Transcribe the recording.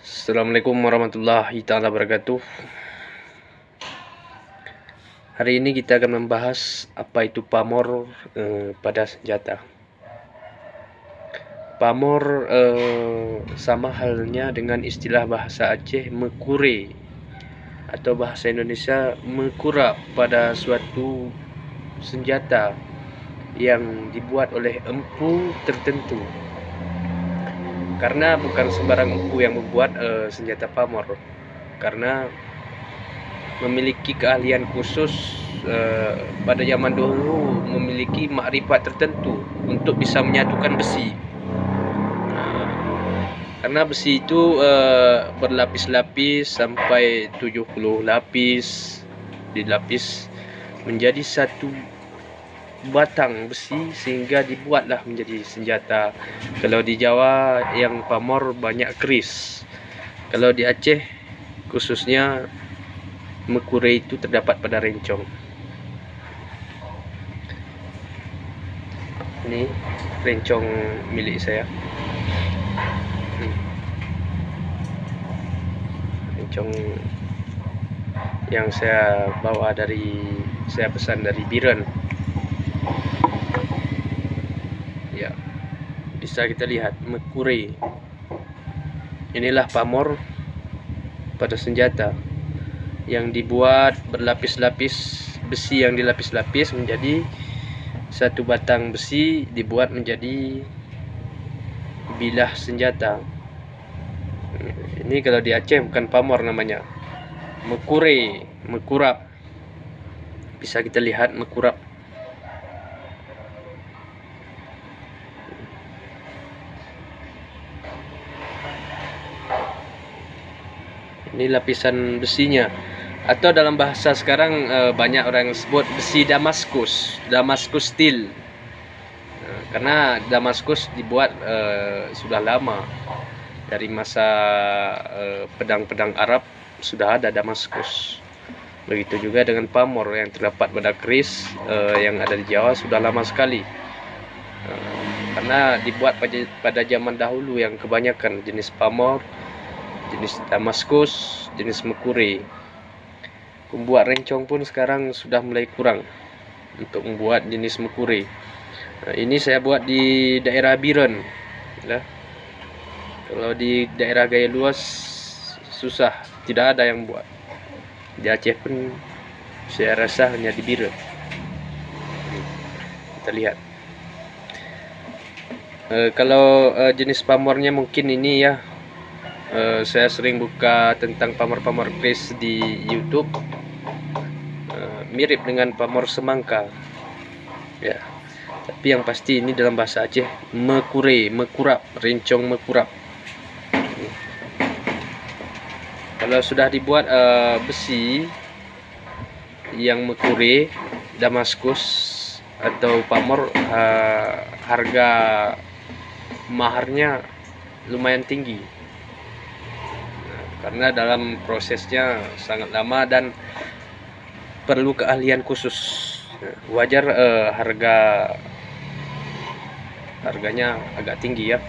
Assalamualaikum warahmatullahi taala wabarakatuh. Hari ini kita akan membahas apa itu pamor pada senjata. Pamor sama halnya dengan istilah bahasa Aceh mekure atau bahasa Indonesia mekura pada suatu senjata yang dibuat oleh empu tertentu. Karena bukan sembarang empu yang membuat senjata pamor, karena memiliki keahlian khusus pada zaman dahulu, memiliki makrifat tertentu untuk bisa menyatukan besi. Karena besi itu berlapis-lapis sampai 70 lapis, dilapis menjadi satu batang besi sehingga dibuatlah menjadi senjata. Kalau di Jawa yang pamor banyak keris. Kalau di Aceh khususnya mekure itu terdapat pada rencong. Ini rencong milik saya. Rencong yang saya bawa saya pesan dari Biren. Ya, bisa kita lihat mekure. Inilah pamor pada senjata yang dibuat berlapis-lapis, besi yang dilapis-lapis menjadi satu batang besi, dibuat menjadi bilah senjata. Ini kalau di Aceh bukan pamor namanya, mekure, mekurap. Bisa kita lihat mekurap. Ini lapisan besinya, atau dalam bahasa sekarang banyak orang sebut besi Damaskus, Damaskus steel. Karena Damaskus dibuat sudah lama, dari masa pedang-pedang Arab sudah ada Damaskus. Begitu juga dengan pamor yang terdapat pada keris yang ada di Jawa sudah lama sekali. Karena dibuat pada zaman dahulu yang kebanyakan jenis pamor, jenis Damaskus, jenis mekure. Pembuat rencong pun sekarang sudah mulai kurang untuk membuat jenis mekure. Ini saya buat di daerah Biren. Ya. Kalau di daerah Gaya Luas susah, tidak ada yang buat. Di Aceh pun saya rasa hanya di Biren. Kita lihat. Kalau jenis pamornya mungkin ini ya. Saya sering buka tentang pamor-pamor keris di YouTube, mirip dengan pamor semangka, ya. Tapi yang pasti ini dalam bahasa Aceh mekure, mekurap, rencong mekurap. Kalau sudah dibuat besi yang mekure, Damaskus atau pamor, harga maharnya lumayan tinggi. Karena dalam prosesnya sangat lama dan perlu keahlian khusus. Wajar harganya agak tinggi ya.